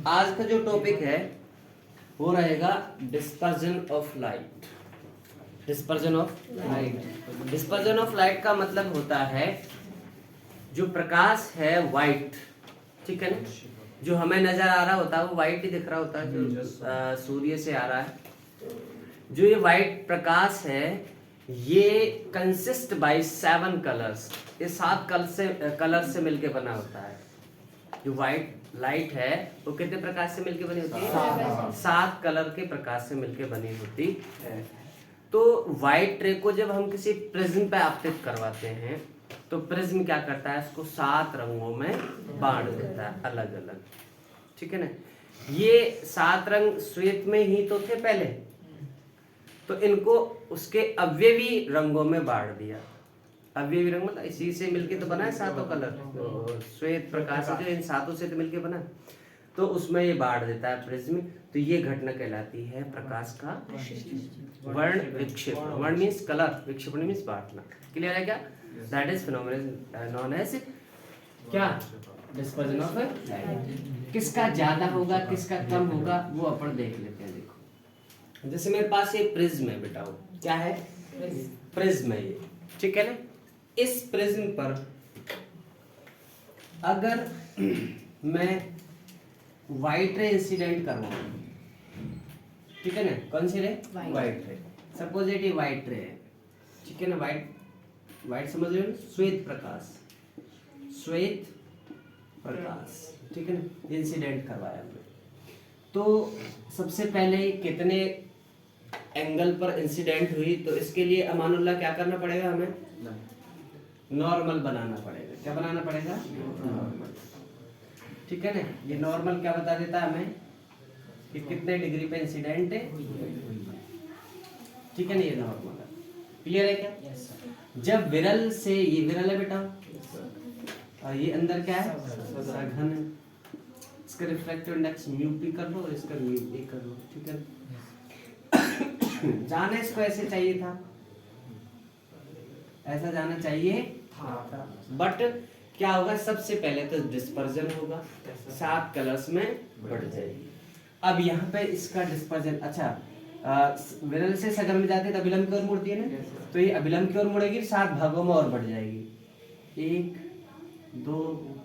आज का जो टॉपिक है वो रहेगा dispersion of light. Dispersion of light. Dispersion of light का मतलब होता है जो प्रकाश है वाइट, ठीक है ना, जो हमें नजर आ रहा होता है वो वाइट ही दिख रहा होता है, जो सूर्य से आ रहा है। जो ये वाइट प्रकाश है ये कंसिस्ट बाय 7 कलर्स, ये 7 कलर से मिलके बना होता है। जो वाइट लाइट है वो कितने प्रकाश से मिलके बनी होती है? 7 कलर के प्रकाश से मिलके बनी होती है। तो वाइट रे को जब हम किसी प्रिज्म पे आपतित करवाते हैं तो प्रिज्म क्या करता है, उसको 7 रंगों में बांट देता है अलग अलग, ठीक है ना। ये 7 रंग श्वेत में ही तो थे पहले, तो इनको उसके अवयवी रंगों में बांट दिया। अवयवी रंग मतलब इसी से मिलके तो बना है 7 कलर, तो श्वेत प्रकाश जो इन 7 से तो मिलके बना, तो उसमें ये बांट देता है प्रिज्म। तो ये घटना कहलाती है प्रकाश का वर्ण विक्षेपण। वर्ण मीन्स कलर, विक्षेपण मीन्स बांटना। क्लियर है क्या? That is phenomenon known as क्या? Dispersion of light. किसका ज्यादा होगा किसका कम होगा वो अपन देख लेते हैं। देखो जैसे मेरे पास ये प्रिज्म है बेटा, वो क्या है? प्रिज्म है ये, ठीक है ना। इस प्रिज्म पर अगर मैं वाइट रे इंसिडेंट करवाऊं, ठीक है ना, कौन सी रे? वाइट रे। सपोज इट ये वाइट रे है, ठीक है ना। वाइट समझ रहे हो? श्वेत प्रकाश, श्वेत प्रकाश, ठीक है ना। इंसिडेंट करवाया हमने, तो सबसे पहले कितने एंगल पर इंसिडेंट हुई, तो इसके लिए अमानुल्लाह क्या करना पड़ेगा हमें? नॉर्मल बनाना पड़ेगा। क्या बनाना पड़ेगा? नॉर्मल, ठीक है ना। ये नॉर्मल क्या बता देता है हमें कि कितने डिग्री पे इंसिडेंट है, ठीक है ना। ये नॉर्मल है। क्लियर है क्या? yes, जब विरल से, ये विरल है बेटा, और ये अंदर क्या है? सघन है। इसका रिफ्रैक्टिव इंडेक्स म्यू पी कर लो, इसका म्यू ए कर लो, ठीक है। जाना इसको ऐसे चाहिए था, ऐसा जाना चाहिए था, बट क्या होगा? सबसे पहले तो डिस्पर्जन होगा, 7 कलर्स में बढ़ जाएगी। अब यहाँ पे इसका डिस्पर्जन, अच्छा विरल से सघन में जाते तो अभिलंब की ओर मुड़ती है ना, तो ये अभिलंब की ओर मुड़ेगी, 7 भागों में और बढ़ जाएगी। 1 2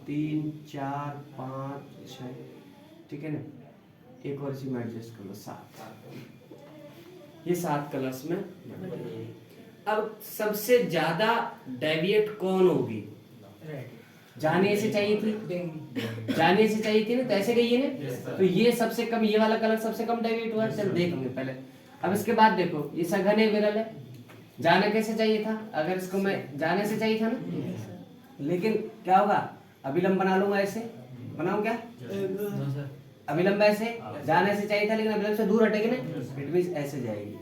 3 4 5 6, ठीक है ना। एक और इसी में एडजस्ट कर लो, 7। ये 7 कलर्स में। अब सबसे ज्यादा डेविएट कौन होगी? जाने से चाहिए थी, जाने से चाहिए थी ना, तो ऐसे गई है ना। तो ये सबसे कम, ये वाला कलर सबसे कम डेविएट हुआ। चल देखेंगे पहले। अब इसके बाद देखो, ये सघन है, विरल है, जाना कैसे चाहिए था? अगर इसको मैं जाने से चाहिए था ना, लेकिन क्या होगा? अभिलंब बना लूंगा, ऐसे बनाऊं क्या? अभिलंब ऐसे, जाने से चाहिए था लेकिन अभिलंब से दूर हटेगी ना, इट मींस ऐसे जाएगी।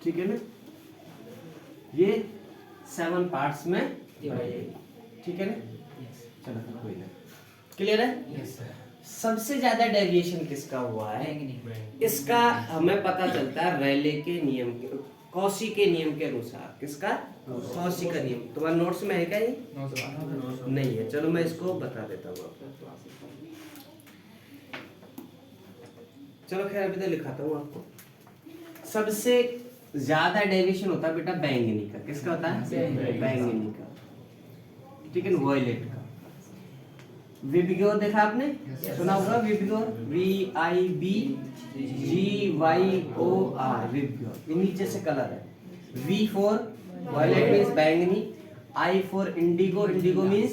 ठीक है ना। ये 7 पार्ट्स में, ठीक है ना। चलो कोई ना, क्लियर है? yes, सबसे ज्यादा डेविएशन किसका हुआ है? इसका हमें पता चलता है रेले के नियम के, कॉशी के नियम के अनुसार। किसका? कॉशी का नियम। तुम्हारे नोट्स में है क्या ये? नहीं है। चलो मैं इसको बता देता हूँ आपको। चलो खैर अभी तो लिखाता हूँ आपको। सबसे ज्यादा डेविएशन होता है बेटा बैंगनी का। किसका होता है? बैंगनी का, ठीक है ना, वॉयलेट का। विबग्योर देखा आपने? सुना होगा विबग्योर, VIBGYOR, विबग्योर। ये नीचे से कलर है। V फॉर वॉयलेट मींस बैंगनी, I for indigo, indigo means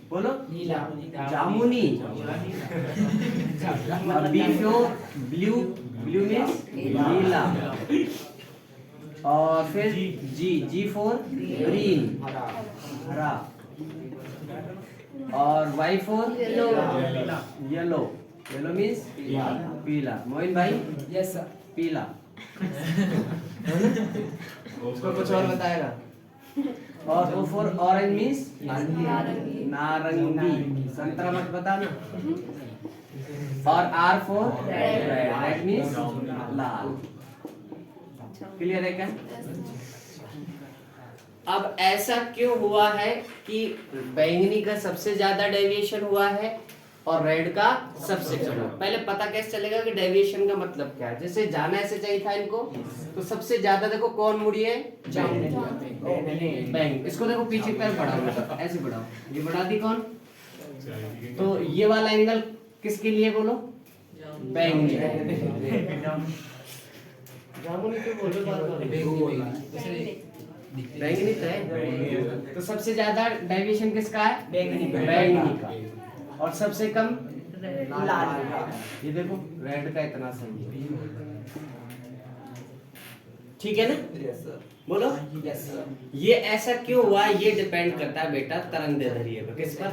बोलो जामुनी, और B for blue, blue means नीला, और फिर G फॉर ग्रीन, हरा, और Y for yellow, yellow means पीला। मोइन भाई? Yes sir. पीला। उसको कुछ और बताएगा। और O फॉर ऑरेंज मींस नारंगी, संतरा मत बताना। और R for red, red means Lal. Clear है क्या? अब ऐसा क्यों हुआ है कि बैंगनी का सबसे ज्यादा डेविएशन हुआ है और रेड का सबसे कम? पहले पता कैसे चलेगा कि डेविएशन का मतलब क्या है? जैसे जाना ऐसे चाहिए था इनको, तो सबसे ज्यादा देखो कौन मुड़ी है? बैंगनी। इसको देखो पीछे पैर बढ़ाओ, ऐसे बढ़ाओ, ये बढ़ा दी कौन? तो ये वाला एंगल किसके लिए बोलो? बैंगनी। जामुनी क्यों बोल रहे हो? बैंगनी तो है। तो सबसे ज्यादा डेविएशन किसका है? बैंगनी का। और सबसे कम लाल। ये देखो रेड का इतना सही है, ठीक है ना? बोलो यस सर। ये ऐसा क्यों हुआ? ये डिपेंड करता है बेटा तरंगदैर्ध्य पर। किस पर?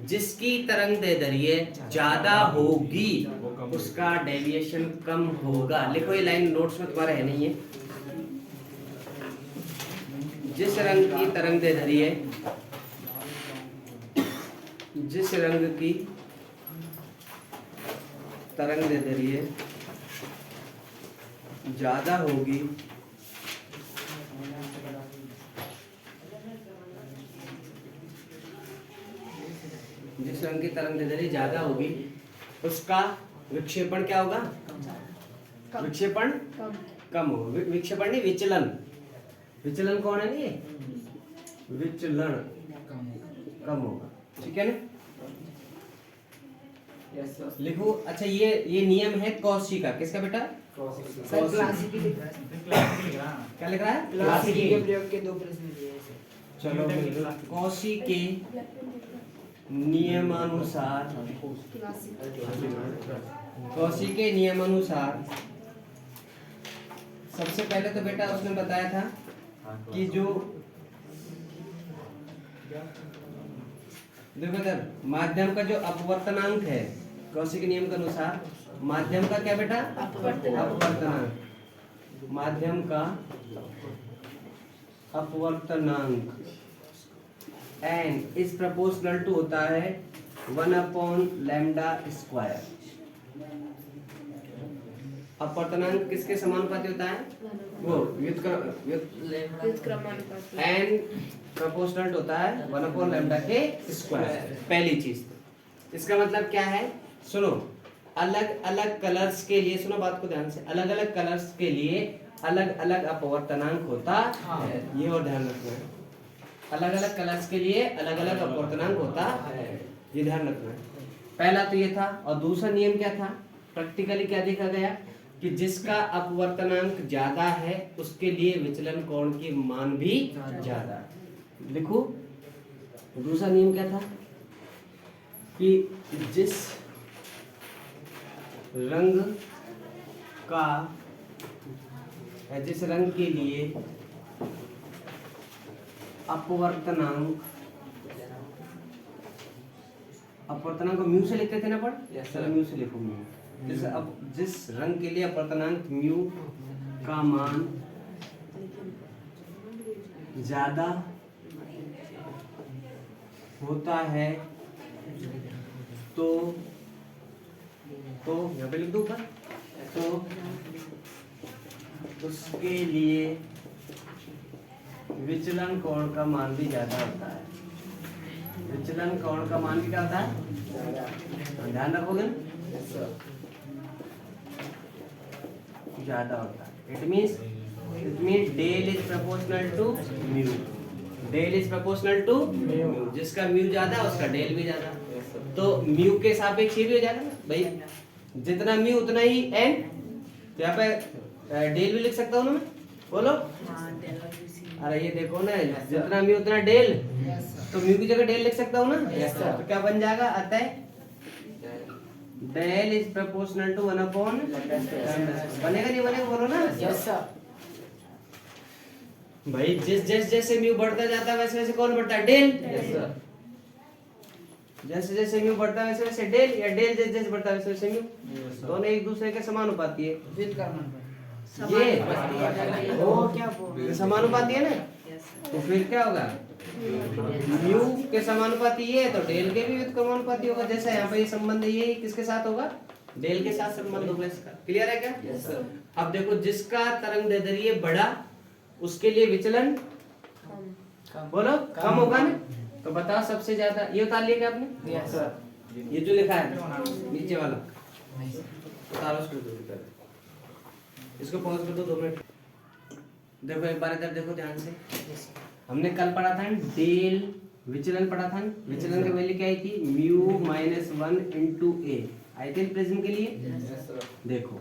जिसकी तरंगदैर्ध्य ज्यादा होगी उसका डेविएशन कम होगा। लिखो ये लाइन नोट्स में तुम्हारा है नहीं है। जिस रंग की तरंगदैर्ध्य ज्यादा होगी ज्यादा होगी उसका विक्षेपण क्या होगा? विक्षेपण कम होगा। विक्षेपण नहीं, विचलन। विचलन कौन है? ये विचलन कम होगा, ठीक है ना? लिखो। अच्छा ये नियम है कॉशी का। किसका बेटा? क्लासिकी लिख रहा है। क्या लिख रहा है? क्लासिकी के प्रयोग के 2 प्रश्न दिए हैं। चलो कॉशी के नियमानुसार, कॉशी के नियमानुसार सबसे पहले तो बेटा उसने बताया था कि जो देखो इधर माध्यम का जो अपवर्तनांक है, कौशी के नियम के अनुसार माध्यम का क्या बेटा? अपवर्तनांक। माध्यम का अपवर्तनांक n इज प्रोपोर्शनल टू होता है 1/λ²। अपवर्तनांक किसके समानुपाती होता है? वो व्युत्क्रमानुपाती। n प्रोपोर्शनल होता है 1/λ²। पहली चीज। इसका मतलब क्या है? सुनो, अलग अलग कलर्स के लिए, सुनो बात को ध्यान से, अलग अलग कलर्स के लिए अलग अलग अपवर्तनांक होता है। ये और ध्यान रखना है। अलग अलग कलर्स के लिए अलग अलग अपवर्तनांक होता है, ये ध्यान रखना है। पहला तो ये था। और दूसरा नियम क्या था? प्रैक्टिकली क्या देखा गया कि जिसका अपवर्तनांक ज्यादा है उसके लिए विचलन कोण की मान भी ज्यादा है। लिखो दूसरा नियम क्या था कि जिस रंग के लिए अपवर्तनांक को म्यू से लिखते थे ना पढ़? चलो म्यू से लिखो। म्यू जैसे अब जिस रंग के लिए अपवर्तनांक म्यू का मान ज्यादा होता है तो यहाँ पे लिख दो ऊपर, तो उसके लिए विचलन कोण का मान भी ज्यादा होता है। विचलन कोण का मान भी क्या होता है? ध्यान रखोगे ना? ज्यादा होता है। It means del is proportional to mu. Del is proportional to mu. जिसका म्यू ज्यादा उसका डेल भी ज्यादा। तो म्यू के सापेक्ष ये भी हो जाएगा ना भाई, जितना म्यू उतना ही एन। तो यहाँ पे डेल भी लिख सकता हूँ ना मैं? बोलो। अरे ये देखो ना, जितना म्यू उतना डेल, तो म्यू की जगह डेल लिख सकता हूँ ना? तो क्या बन जाएगा? अतः डेल इज प्रोपोर्शनल टू 1/। बनेगा नहीं बनेगा? बोलो ना। Yes sir. भाई जैसे म्यू बढ़ता जाता है वैसे वैसे कौन बढ़ता है? डेल। Yes sir. जैसे जैसे म्यू बढ़ता है वैसे वैसे डेल, या डेल जैसे जैसे बढ़ता है वैसे वैसे म्यू। दोनों एक दूसरे के समानुपाती है। ये वो क्या बोल समानुपाती है ना? तो फिर क्या होगा? म्यू के समानुपाती ये है तो डेल के भी व्युत्क्रमानुपाती होगा। जैसा यहाँ पे ये संबंध ये किसके साथ होगा? डेल के साथ संबंध होगा इसका। क्लियर है क्या? Yes sir. अब देखो जिसका तरंगदैर्ध्य बढ़ा उसके लिए विचलन कम। बोलो कम होगा ना। तो बताओ सबसे ज्यादा, ये उतार लिया क्या आपने? Yes sir. ये जो लिखा है नीचे वाला उतारो उसको, दो इधर। इसको पॉज कर दो 2 मिनट। देखो एक बार इधर देखो ध्यान से। हमने कल पढ़ा था डेल विचलन पढ़ा था। विचलन की वैल्यू क्या आई थी? म्यू माइनस 1 इंटू ए आई थी प्रिज्म के लिए। देखो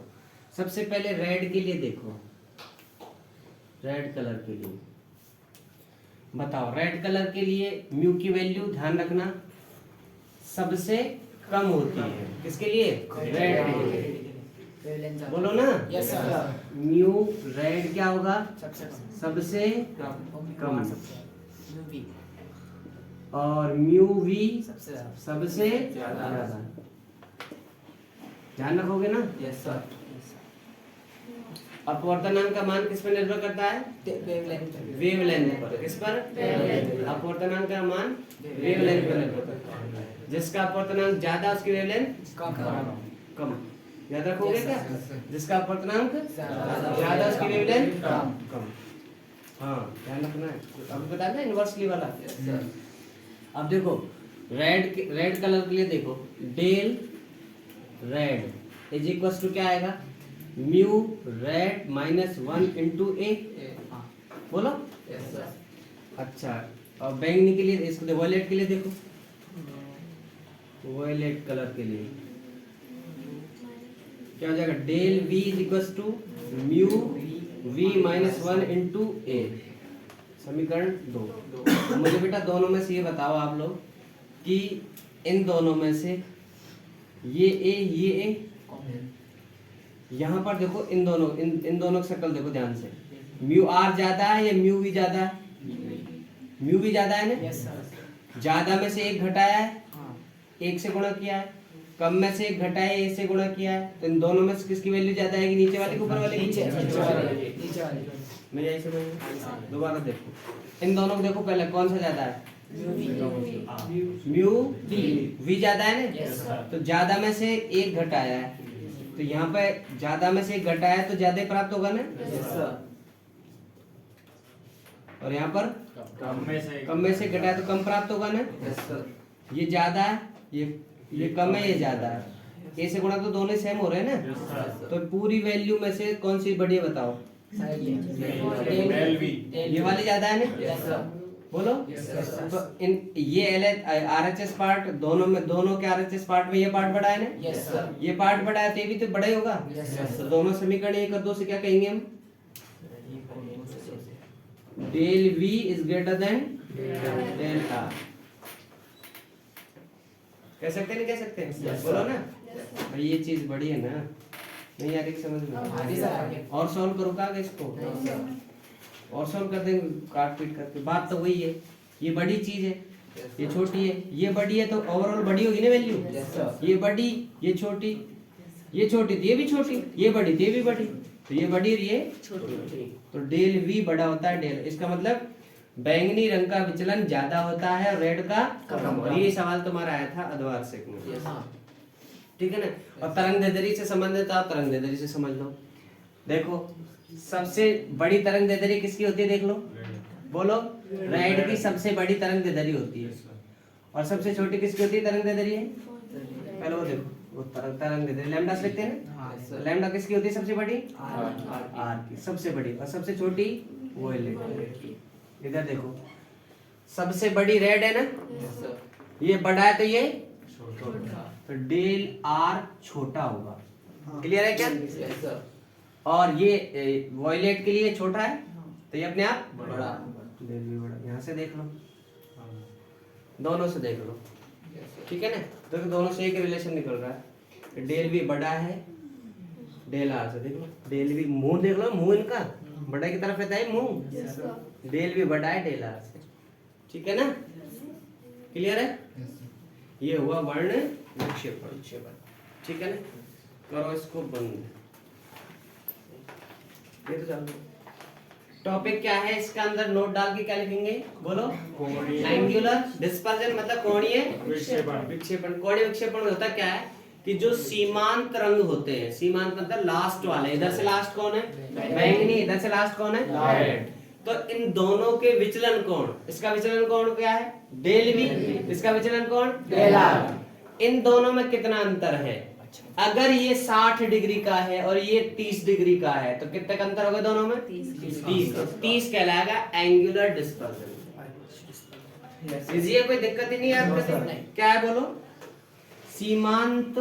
सबसे पहले रेड के लिए देखो, रेड कलर के लिए बताओ। रेड कलर के लिए म्यू की वैल्यू ध्यान रखना सबसे कम होती है। किसके लिए? रेड के लिए। बोलो ना। Yes sir. म्यू रेड क्या होगा? सबसे कम। यूवी और म्यू वी सबसे ज्यादा। सबसे ज्यादा। ध्यान रखोगे ना। Yes sir. अपवर्तनांक का मान किस पर निर्भर करता है? वेवलेंथ पर। किस पर? अपवर्तनांक का मान वेवलेंथ पर निर्भर करता है। जिसका अपवर्तनांक ज्यादा उसकी वेवलेंथ कम। याद रखोगे क्या? जिसका अपवर्तनांक ज्यादा उसकी वेवलेंथ कम। हाँ ध्यान रखना है। अभी बता दें इनवर्सली वाला। अब देखो रेड कलर के लिए देखो, del red is equal to क्या आएगा? Mu red minus 1 into A. बोलो। अच्छा और बैंगनी के लिए इसको वॉयलेट के लिए देखो, वॉयलेट कलर के लिए क्या हो जाएगा? Del V is equal to mu V minus 1 into A. समीकरण 2। मुझे बेटा दोनों में से ये बताओ आप लोग कि इन दोनों में से ये ए यहाँ पर देखो, इन दोनों की शक्ल देखो ध्यान से। म्यू आर ज्यादा है या म्यू वी ज्यादा है? म्यू वी ज्यादा है ना। Yes sir. ज्यादा में से एक घटाया है, एक से गुणा किया है। कम में से एक घटाया है, एक से गुणा किया है। तो इन दोनों में से किसकी वैल्यू ज्यादा है? नीचे वाले की ऊपर वाले की? नीचे वाले। मेरी ऐसे समझ। दोबारा देखो इन दोनों को देखो, पहले कौन सा ज्यादा है? म्यू वी ज्यादा है ना। तो ज्यादा में से एक घटाया है, तो यहाँ पे ज्यादा में से एक घटाया है तो ज्यादा ही प्राप्त होगा ना। और यहाँ पर कम में से घटाया तो कम प्राप्त होगा ना। ये ज्यादा है, ये कम है, ये ज्यादा है। ए से गुणा तो दोनों सेम हो रहे हैं ना। तो पूरी वैल्यू में से कौन सी बड़ी है बताओ? ये वाली ज्यादा है ना। बोलो। तो इन ये RHS पार्ट दोनों के RHS पार्ट में ये पार्ट बड़ा है ना। ये पार्ट बड़ा है तो ये भी तो बड़ा ही होगा। तो दोनों समीकरण 1 और 2 से क्या कहेंगे हम? Del V is greater than del R। कह सकते नहीं कह सकते? बोलो ना। भाई ये चीज बड़ी है ना, नहीं आ रही समझ में? और सॉल्व करो का इसको, और सॉल्व कर देंगे काट पीट करके। बात तो वही है, ये बड़ी चीज है, ये छोटी है। ये बड़ी है तो ओवरऑल बड़ी होगी ना वैल्यू। ये बड़ी, ये छोटी, ये छोटी तो ये भी छोटी, ये बड़ी तो ये भी बड़ी, तो ये बड़ी और ये छोटी। तो डेल वी बड़ा होता है डेल। इसका मतलब बैंगनी रंग का विचलन ज्यादा होता है और रेड का कम। और ये सवाल तुम्हारा आया था अधवार्षिक में, ठीक है ना। और तरंगदैर्ध्य से संबंधित आप तरंगदैर्ध्य से समझ लो। देखो सबसे बड़ी तरंगदैर्ध्य किसकी होती है? देख लो, बोलो। रेड की सबसे बड़ी तरंगदैर्ध्य होती है। और सबसे छोटी किसकी होती है तरंगदैर्ध्य? पहले वो देखो, वो तरंगदैर्ध्य लैम्डा से लिखते हैं ना। लैम्डा किसकी होती है सबसे बड़ी? आर की सबसे बड़ी। और सबसे छोटी वॉयलेट की। इधर देखो सबसे बड़ी रेड है ना, ये बड़ा है तो ये छोटा, तो डेल आर छोटा होगा। क्लियर है क्या? और ये वॉयलेट के लिए छोटा है तो ये अपने आप बड़ा। डेल भी बड़ा, यहाँ से देख लो, दोनों से देख लो, ठीक है ना। तो दोनों से एक रिलेशन निकल रहा है। डेल भी बड़ा है डेल आर से। देख लो डेल भी, मुंह देख लो, मुंह इनका बड़ा की तरफ रहता है मुंह। डेल भी बड़ा है डेल आर से, ठीक है ना। क्लियर है? ये हुआ वर्ण विक्षेपण, ठीक है ना। करो इसको बंद। ये तो चालू। टॉपिक क्या है इसका अंदर नोट डाल के क्या लिखेंगे? बोलो। एंगुलर डिस्पर्जन मतलब कोणीय विक्षेपण। कोणीय विक्षेपण होता क्या है कि जो सीमांत रंग होते हैं, सीमांत मतलब लास्ट वाले। इधर से लास्ट कौन है? बैंगनी। इधर से लास्ट कौन है? रेड। तो इन दोनों के विचलन कोण, इसका विचलन कोण क्या है? डेल वी, इसका विचलन कोण डेल आर। इन दोनों में कितना अंतर है? अगर ये 60 डिग्री का है और ये 30 डिग्री का है तो कितने का अंतर होगा दोनों में? 30 कहलाएगा एंगुलर डिस्पर्जन। इजी है, कोई दिक्कत ही नहीं है आपको? क्या है बोलो? सीमांत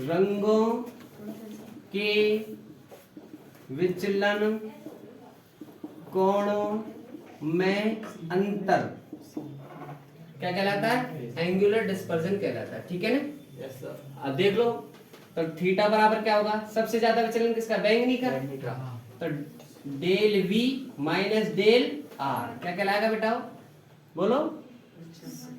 रंगों के विचलन कोणों में अंतर क्या कहलाता है? एंगुलर डिस्पर्जन कहलाता है। ठीक है ना? Yes sir. अब देख लो, तो थीटा बराबर क्या होगा? सबसे ज्यादा विचलन किसका? बैंगनी का। तो del V minus del R क्या कहलाएगा बेटा? बोलो,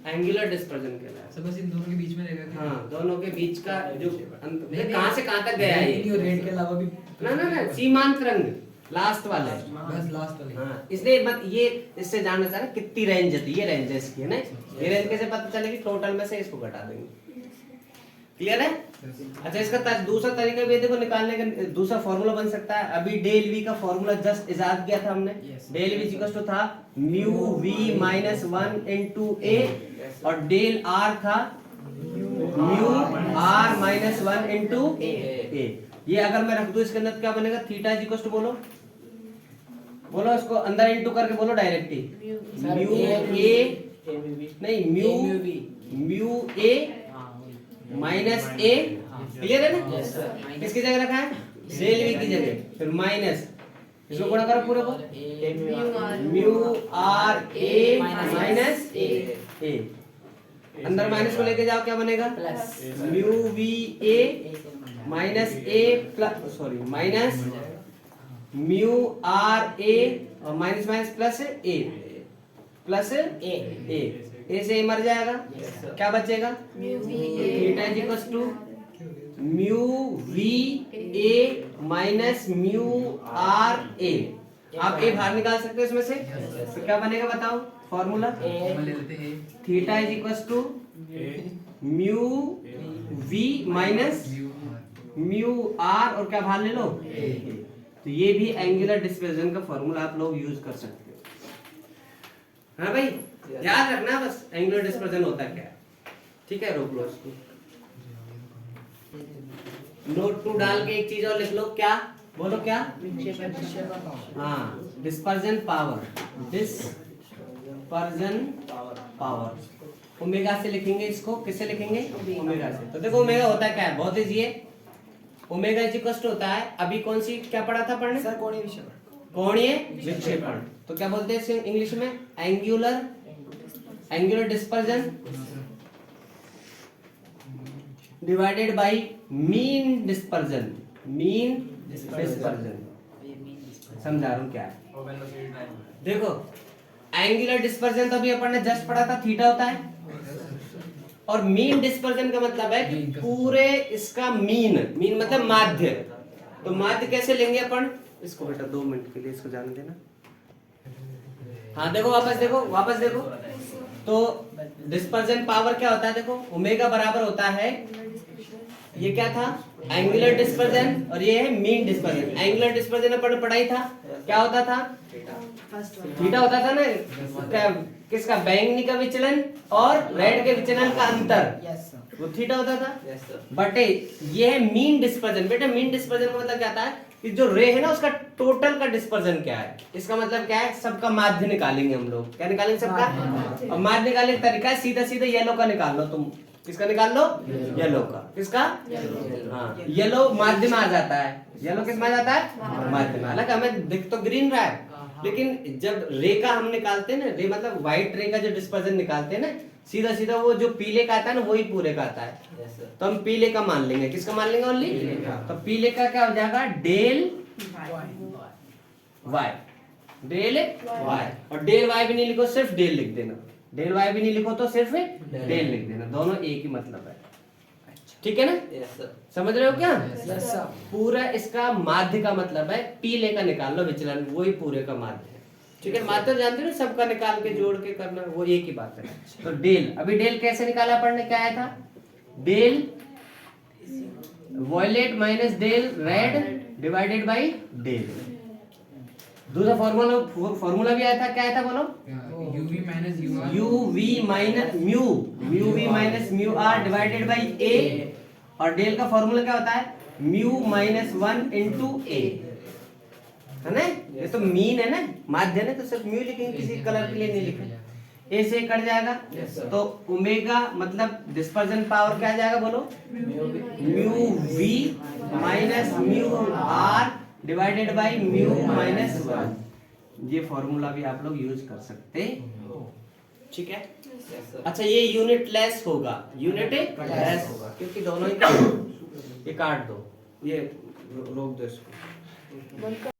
एंगुलर डिस्पर्जन कहलाएगा। सब बस इन दोनों के बीच में रहेगा। हाँ, दोनों के बीच का जो कहां से कहां तक गया है ये? रेड के अलावा भी ना सीमांत रंग लास्ट वाला है। बस लास्ट वाले। हाँ, इसलिए मत ये इससे जानना चाह रहा कितनी रेंज है, ये रेंज है इसकी, है ना? ये रेंज कैसे पता चलेगी? टोटल में से इसको घटा देंगे। क्लियर है? अच्छा, इसका दूसरा तरीका भी है, देखो निकालने का दूसरा फॉर्मूला बन सकता है। अभी डेल वी का फॉर्मूला जस्ट इजाद किया था हमने। डेल वी इक्वल टू था म्यू वी माइनस 1 इनटू ए और डेल आर था म्यू आर माइनस 1 इनटू ए। ये अगर मैं रख दूं इसके अंदर क्या बनेगा? थीटा इज इक्वल टू बोलो इसको अंदर इनटू करके बोलो डायरेक्ट ही। म्यू ए नहीं mu A minus A. Clear है ना? किसकी जगह रखा है? डेल वी की जगह, फिर माइनस इसको गुणा करो पूरे को, mu R A minus A. अंदर माइनस को लेके जाओ, क्या बनेगा? Mu V A minus A plus sorry minus mu R A और माइनस माइनस प्लस ए से मर जाएगा। क्या बचेगा? Theta is equal to mu V A minus mu R A. आप ए बाहर निकाल सकते हो इसमें से, तो क्या बनेगा बताओ formula? Theta is equal to mu V minus mu R और क्या बाहर ले लो? तो ये भी एंगुलर डिस्पर्जन का फॉर्मूला आप लोग यूज कर सकते हो। हाँ भाई, याद रखना बस एंगुलर डिस्पर्जन होता क्या है। ठीक है, रोक लो इसको। नोट 2 डाल के एक चीज और लिख लो। क्या बोलो? क्या? हाँ, dispersion power. Dispersion power omega से लिखेंगे इसको। किससे लिखेंगे? ओमेगा से। तो देखो ओमेगा होता क्या है, बहुत इजी है। ओमेगा इज इक्वल टू होता है, अभी कौन सी क्या पढ़ा था पढ़ने? सर कोणीय विक्षेपण। कोणीय विक्षेपण। तो क्या बोलते हैं इसे इंग्लिश में? Angular dispersion divided by mean dispersion. समझा रहा हूं क्या है? देखो, एंगुलर डिस्पर्जन तो अभी अपन ने जस्ट पढ़ा था, थीटा होता है। और मीन डिस्पर्जन का मतलब है कि पूरे इसका मीन मतलब माध्य। तो माध्य कैसे लेंगे अपन? इसको बेटा 2 मिनट के लिए इसको जाने देना। हाँ देखो, वापस देखो। तो डिस्पर्जन पावर क्या होता है? देखो, ओमेगा बराबर होता है, ये क्या था? एंगुलर डिस्पर्जन, और ये है मीन डिस्पर्जन। एंगुलर डिस्पर्जन अपन पढ़ाई था, क्या होता था? थीटा होता था ना, किसका? बैंगनी का विचलन और रेड के विचलन का अंतर, वो थीटा होता था। बटे ये है मीन डिस्पर्जन। बेटा मीन डिस्पर्जन का मतलब क्या था कि जो रे है ना उसका टोटल का डिस्पर्जन क्या है। इसका मतलब क्या है? सबका माध्य निकालेंगे हम लोग। क्या निकालेंगे? सबका। और माध्य निकालने का तरीका है सीधा येलो का निकाल लो तुम। किसका निकाल लो? येलो का। किसका? हाँ, येलो माध्य में आ जाता है। येलो किस में आ जाता है? माध्य में। हालांकि हमें दिख तो ग्रीन रहा है, लेकिन जब रे का हम निकालते हैं ना, रे मतलब व्हाइट रे का जो डिस्पर्जन निकालते हैं ना, सीधा वो जो पीले का आता है ना, वही पूरे का आता है। तो हम पीले का मान लेंगे। किसका मान लेंगे? ओनली। तो पीले का क्या हो जाएगा? Del Y. Del Y. और डेल वाई भी नहीं लिखो, सिर्फ डेल लिख देना। डेल वाई भी नहीं लिखो तो सिर्फ डेल लिख देना। दोनों एक ही मतलब है। ठीक है ना? समझ रहे हो क्या? पूरा इसका माध्य का मतलब है पीले का निकाल लो विचलन, वही पूरे का माध्य है। ठीक है, माध्य जानते हो, सबका निकाल के जोड़ के करना, वो एक ही बात है। तो डेल, अभी डेल कैसे निकाला पढ़ने? क्या आया था? Del violet minus del red divided by del. दूसरा फॉर्मूला भी आया था, क्या आया था बोलो? UV minus UR UV minus mu, UV minus mu R divided by A, और डेल का फॉर्मूला क्या होता है? म्यू माइनस 1 इंटू ए, है ना? ये तो मीन है ना, माध्य है, तो सिर्फ म्यू लिखेंगे, किसी कलर के लिए नहीं लिखेंगे। ए से कट जाएगा, तो ओमेगा मतलब डिस्पर्जन पावर क्या आ जाएगा बोलो? Mu V minus mu R divided by mu minus 1। ये फॉर्मूला भी आप लोग यूज कर सकते हो, ठीक है? अच्छा, ये यूनिट लेस होगा, यूनिट लेस होगा, क्योंकि दोनों ही ये काट दो, ये रोक दो इसको।